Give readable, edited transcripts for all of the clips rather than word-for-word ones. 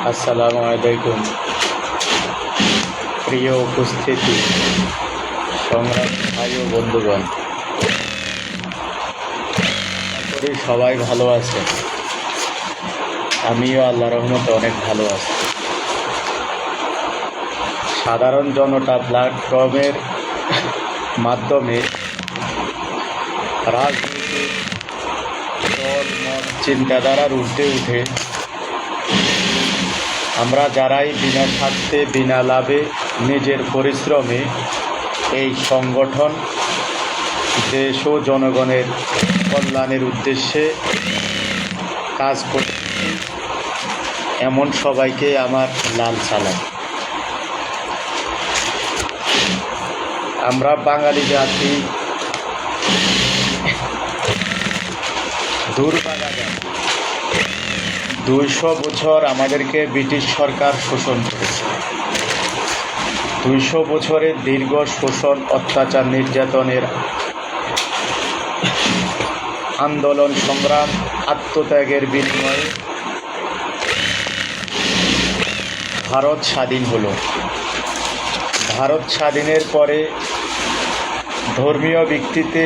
আসসালামু আলাইকুম। প্রিয় উপস্থিতি, সংগ্রাম ভাই ও বন্ধুগণ, আশা করি সবাই ভালো আছে। আমিও আল্লাহ রহমতে অনেক ভালো আছি। সাধারণ জনতা প্ল্যাটফর্মের মাধ্যমে রাজনৈতিক দল মত চিন্তাধারার ঊর্ধ্বে উঠে আমরা যারাই বিনা স্বার্থে বিনা লাভে নিজের পরিশ্রমে এই সংগঠন দেশ ও জনগণের কল্যাণের উদ্দেশ্যে কাজ করছি, এমন সবাইকে আমার লাল সালাম। আমরা বাঙালি জাতি দুর্ভাগা জাতি। 200 বছর আমাদেরকে ব্রিটিশ সরকার শোষণ করেছে। 200 বছরের দীর্ঘ শোষণ, অত্যাচার, নির্যাতনের আন্দোলন, সংগ্রাম, আত্মত্যাগের বিনিময়ে ভারত স্বাধীন হলো। ভারত স্বাধীনের পরে ধর্মীয় ভিত্তিতে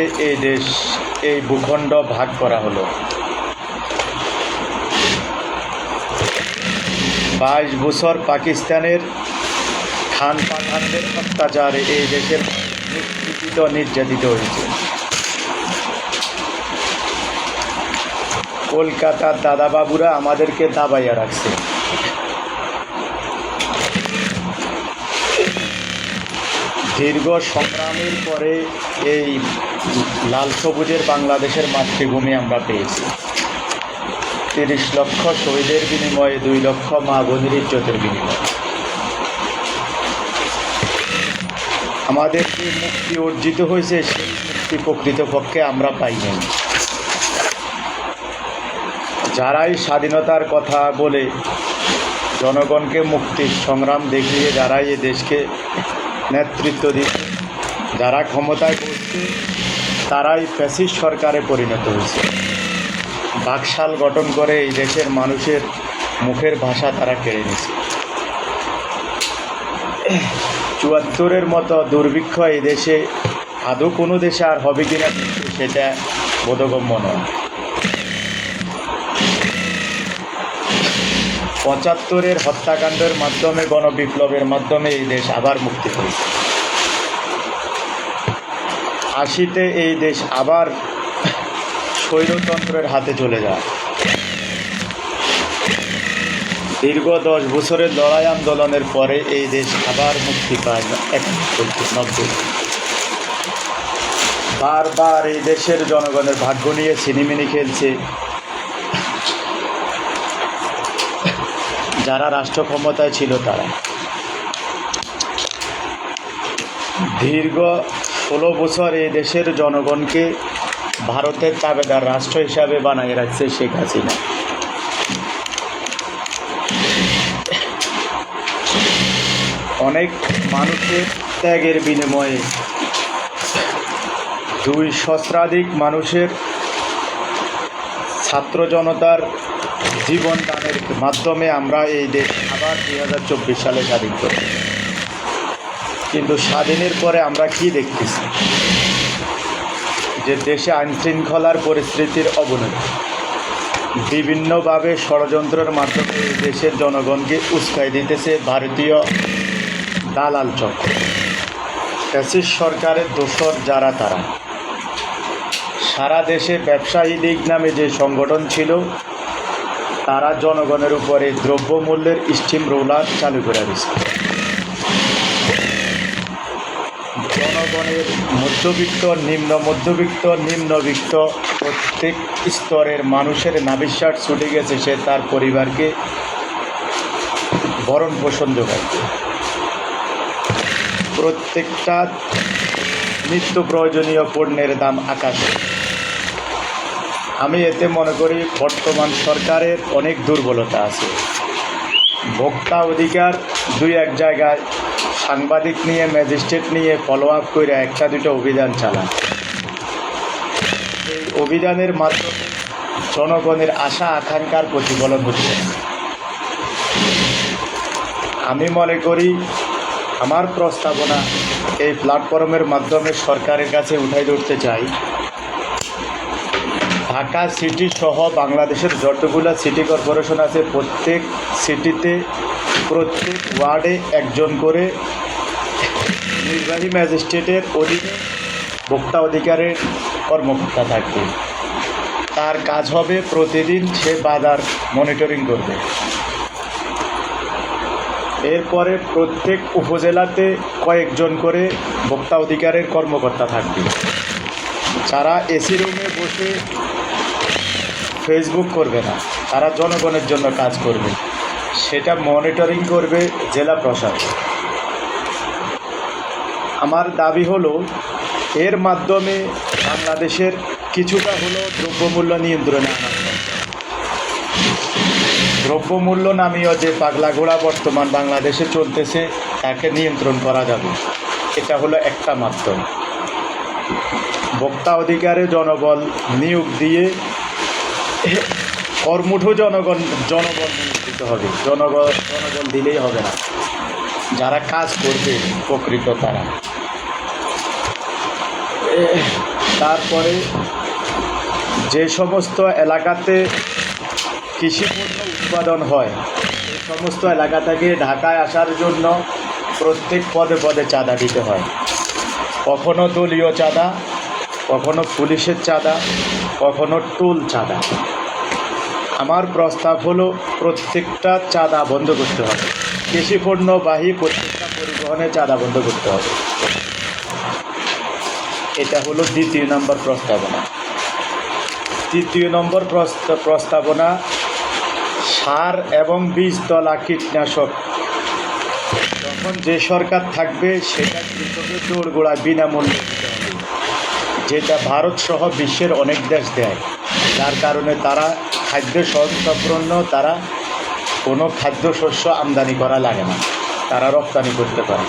এই ভূখণ্ড ভাগ করা হলো। 22 বছর পাকিস্তানের খান পাঠানদের অত্যাচারে এই দেশের নিষ্পীড়িত নির্যাতিত হয়েছে। কলকাতার দাদাবাবুরা আমাদেরকে দাবাইয়া রাখছে। দীর্ঘ সংগ্রামের পরে এই লাল সবুজের বাংলাদেশের মাতৃভূমি আমরা পেয়েছি। 30 লক্ষ শহীদের বিনিময়ে 2 লক্ষ মা বোনের ইজ্জতের বিনিময়ে আমাদের যে মুক্তি অর্জিত হয়েছে, সেই মুক্তি প্রকৃতপক্ষে আমরা পাইনি। যারাই স্বাধীনতার কথা বলে জনগণকে মুক্তির সংগ্রাম দেখিয়ে যারাই এ দেশকে নেতৃত্ব দিচ্ছে, যারা ক্ষমতায় বসছে, তারাই ফ্যাসিস্ট সরকারে পরিণত হয়েছে। বাকশাল গঠন করে এই দেশের মানুষের মুখের ভাষা তারা কেড়ে নিয়েছে। 74-এর মতো দুর্ভিক্ষ এই দেশে আদৌ কোনো দেশে আর হবে কিনা সেটা বোধগম্য নয়। 75-এর হত্যাকাণ্ডের মাধ্যমে, গণবিপ্লবের মাধ্যমে এই দেশ আবার মুক্তি পেয়েছে। 80-তে এই দেশ আবার স্বৈরতন্ত্রের হাতে চলে যায়। দীর্ঘ 10 বছরের লড়াই আন্দোলনের পরে এই দেশ আবার মুক্তি পায় 1990। বারবার এই দেশের জনগণের ভাগ্য নিয়ে ছিনিমিনি খেলছে যারা রাষ্ট্র ক্ষমতায় ছিল তারা। দীর্ঘ 16 বছর এই দেশের জনগণকে ভারতের তাবেদার রাষ্ট্র হিসাবে বানিয়ে রাখছে শেখ হাসিনা। অনেক মানুষের ত্যাগের বিনিময়ে 2 সহস্রাধিক মানুষের ছাত্র জনতার জীবন দানের মাধ্যমে আমরা এই দেশ আবার 2024 সালে স্বাধীন করি। কিন্তু স্বাধীনের পরে আমরা কি দেখতেছি? যে দেশে আইনশৃঙ্খলার পরিস্থিতির অবনতি, বিভিন্নভাবে ষড়যন্ত্রের মাধ্যমে এই দেশের জনগণকে উস্কাই দিতেছে ভারতীয় দালাল চক্র। ফ্যাসিস্ট সরকারের দোসর যারা, তারা সারা দেশে ব্যবসায়ী লীগ নামে যে সংগঠন ছিল, তারা জনগণের উপরে দ্রব্যমূল্যের স্টিম রোলার চালু করে দিচ্ছে। জনগণের মধ্যবিত্ত, নিম্ন মধ্যবিত্ত, নিম্নবিত্ত প্রত্যেক স্তরের মানুষের নাভিশ্বাস ছুটে গেছে সে তার পরিবারকে ভরণ পোষণ যোগায়। প্রত্যেকটা নিত্য প্রয়োজনীয় পণ্যের দাম আকাশে। আমি এতে মনে করি বর্তমান সরকারের অনেক দুর্বলতা আছে। ভোক্তা অধিকার 2-1 জায়গায় সাংবাদিক নিয়ে, ম্যাজিস্ট্রেট নিয়ে ফলো আপ করে 1-2 অভিযান চালান। এই অভিযানের মাধ্যমে জনগণের আশা আকাঙ্ক্ষার প্রতিফলন হচ্ছে। আমি মনে করি আমার প্রস্তাবনা এই প্ল্যাটফর্মের মাধ্যমে সরকারের কাছে উঠাই ধরতে চাই, ঢাকা সিটি সহ বাংলাদেশের যতগুলো সিটি কর্পোরেশন আছে প্রত্যেক সিটিতে প্রত্যেক ওয়ার্ডে একজন করে নির্বাহী ম্যাজিস্ট্রেটের অধীনে ভোক্তা অধিকারের কর্মকর্তা থাকবে। তার কাজ হবে প্রতিদিন সে বাজার মনিটরিং করবে। এরপরে প্রত্যেক উপজেলাতে কয়েকজন করে ভোক্তা অধিকারের কর্মকর্তা থাকবে, যারা এসি রুমে বসে ফেসবুক করবে না, তারা জনগণের জন্য কাজ করবে, সেটা মনিটরিং করবে জেলা প্রশাসন। আমার দাবি হলো এর মাধ্যমে বাংলাদেশের কিছুটা হলো দ্রব্যমূল্য নিয়ন্ত্রণে আনা হয়। দ্রব্যমূল্য নামীয় যে পাগলা ঘোড়া বর্তমান বাংলাদেশে চলতেছে তাকে নিয়ন্ত্রণ করা যাবে। এটা হলো একটা মাধ্যম। ভোক্তা অধিকারে জনবল নিয়োগ দিয়ে কর্মঠ জনবল নিয়োগ দিতে হবে। জনবল দিলেই হবে না, যারা কাজ করবে প্রকৃত তারা। তারপরে যে সমস্ত এলাকাতে কৃষিপণ্য উৎপাদন হয় এই সমস্ত এলাকা থেকে ঢাকায় আসার জন্য প্রত্যেক পদে পদে চাঁদা দিতে হয়। কখনো দলীয় চাঁদা, কখনো পুলিশের চাঁদা, কখনো টোল চাঁদা। আমার প্রস্তাব হলো প্রত্যেকটা চাঁদা বন্ধ করতে হবে। কৃষিপণ্যবাহী প্রত্যেকটা পরিবহনে চাঁদা বন্ধ করতে হবে। এটা হলো দ্বিতীয় নম্বর প্রস্তাবনা। তৃতীয় নম্বর প্রস্তাবনা, সার এবং বীজতলা কীটনাশক যখন যে সরকার থাকবে সেটা কৃষকের দোরগোড়ায় বিনামূল্যে দিতে হবে, যেটা ভারত সহ বিশ্বের অনেক দেশ দেয়। যার কারণে তারা খাদ্য সংরক্ষণ, তারা কোনো খাদ্যশস্য আমদানি করা লাগে না, তারা রপ্তানি করতে পারে।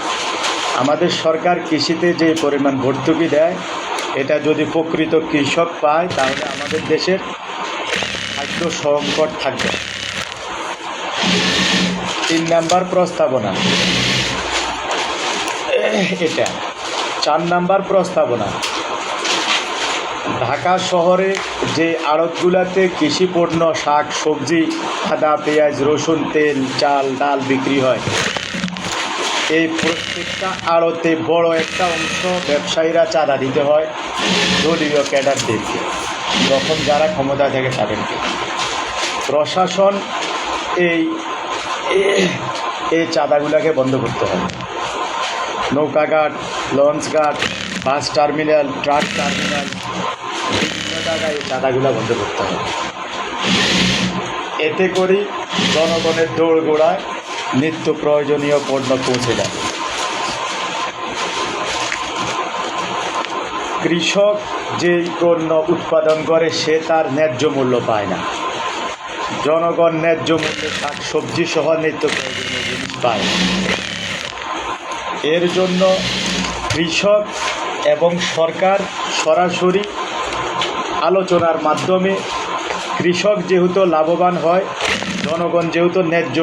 আমাদের সরকার কৃষিতে যে পরিমাণ ভর্তুকি দেয় এটা যদি প্রকৃত কৃষক পায় তাহলে আমাদের দেশের খাদ্য সংকট থাকবে। 3 নম্বর প্রস্তাবনা এটা। 4 নম্বর প্রস্তাবনা, ঢাকা শহরে যে আড়তগুলোতে কৃষিপণ্য, শাক সবজি, আদা, পেঁয়াজ, রসুন, তেল, চাল, ডাল বিক্রি হয়, এই প্রত্যেকটা আড়তে বড় একটা অংশ ব্যবসায়ীরা চাঁদা দিতে হয় দলীয় ক্যাডারদেরকে, যখন যারা ক্ষমতা থেকে তাদেরকে। প্রশাসন এই চাঁদাগুলোকে বন্ধ করতে হবে। নৌকাঘাট, লঞ্চঘাট, বাস টার্মিনাল, ট্রাক টার্মিনাল, বিভিন্ন জায়গায় এই চাঁদাগুলো বন্ধ করতে হবে। এতে করে জনগণের দোরগোড়ায় নিত্য প্রয়োজনীয় পণ্য পৌঁছে যাবে। কৃষক যেই পণ্য উৎপাদন করে সে তার ন্যায্য মূল্য পায় না। জনগণ ন্যায্য মূল্যে শাক সবজি সহ নিত্য প্রয়োজনীয় জিনিস পায়। এর জন্য কৃষক এবং সরকার সরাসরি আলোচনার মাধ্যমে কৃষক যেহেতু লাভবান হয়, জনগণ যেহেতু ন্যায্য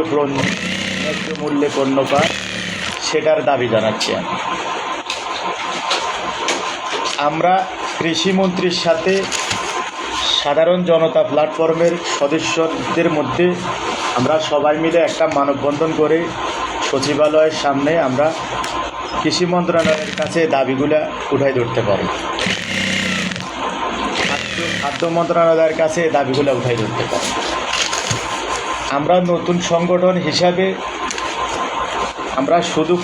মূল্যে পণ্য পায়, সেটার দাবি জানাচ্ছি আমরা কৃষিমন্ত্রীর সাথে সাধারণ জনতা প্ল্যাটফর্মের সদস্যদের মধ্যে আমরা সবাই মিলে একটা মানববন্ধন করে সচিবালয়ের সামনে আমরা কৃষি মন্ত্রণালয়ের কাছে দাবিগুলো উঠাই ধরতে পারি। খাদ্য মন্ত্রণালয়ের কাছে দাবিগুলো উঠাই ধরতে পারি। আমরা নতুন সংগঠন হিসাবে আমরা শুধু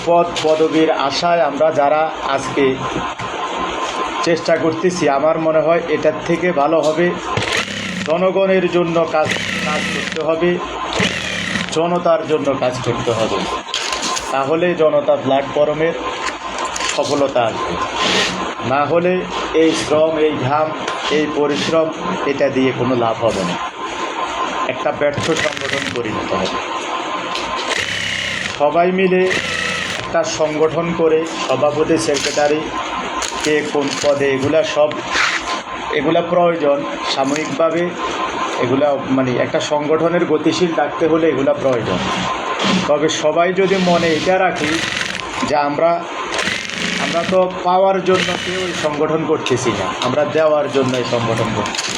পদবীর আশায় আমরা যারা আজকে চেষ্টা করতেছি, আমার মনে হয় এটার থেকে ভালো হবে জনগণের জন্য কাজ করতে হবে, জনতার জন্য কাজ করতে হবে। তাহলে জনতা প্ল্যাটফর্মের সফলতা আসবে। না হলে এই শ্রম, এই ঘাম, এই পরিশ্রম এটা দিয়ে কোনো লাভ হবে না। একটা ব্যর্থ সংগঠন পরিণত হবে। সবাই মিলে একটা সংগঠন করে সভাপতি, সেক্রেটারি, কে কোন পদে, এগুলা প্রয়োজন সাময়িকভাবে। এগুলা মানে একটা সংগঠনের গতিশীল রাখতে হলে এগুলা প্রয়োজন। তবে সবাই যদি মনে এটা রাখি যে আমরা তো পাওয়ার জন্য কেউ এই সংগঠন করতেছি না, আমরা দেওয়ার জন্য এই সংগঠন করছি,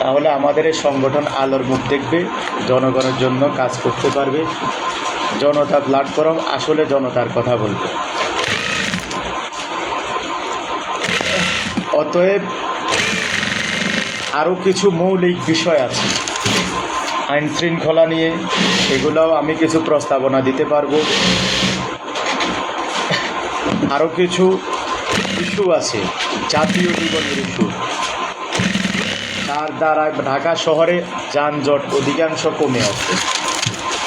তাহলে আমাদের এই সংগঠন আলোর মুখ দেখবে, জনগণের জন্য কাজ করতে পারবে। জনতা প্ল্যাটফর্ম আসলে জনতার কথা বলবে। অতএব আরও কিছু মৌলিক বিষয় আছে আইন শৃঙ্খলা নিয়ে, এগুলোও আমি কিছু প্রস্তাবনা দিতে পারবো। আরও কিছু ইস্যু আছে, জাতীয় জীবনের ইস্যু, তার দ্বারা ঢাকা শহরে যানজট অধিকাংশ কমে আসছে।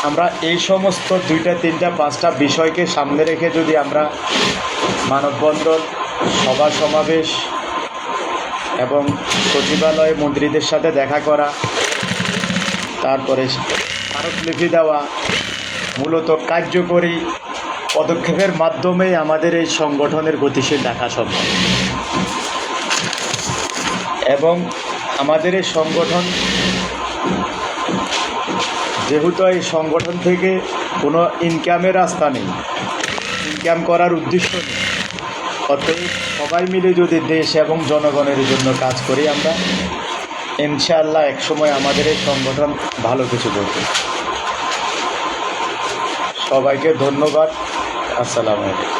আমরা এই সমস্ত 2টা 3টা 5টা বিষয়কে সামনে রেখে যদি আমরা মানববন্ধন, সভা সমাবেশ এবং সচিবালয়ে মন্ত্রীদের সাথে দেখা করা, তারপরে স্মারকলিপি দেওয়া, মূলত কার্যকরী পদক্ষেপের মাধ্যমেই আমাদের এই সংগঠনের গতিশীল রাখা সম্ভব। এবং আমাদের এই সংগঠন, যেহেতু এই সংগঠন থেকে কোনো ইনকামের রাস্তা নেই, ইনকাম করার উদ্দেশ্য নেই, অতএব সবাই মিলে যদি দেশ এবং জনগণের জন্য কাজ করি আমরা, ইনশাআল্লাহ একসময় আমাদের এই সংগঠন ভালো কিছু করবে। সবাইকে ধন্যবাদ। আসসালামু আলাইকুম।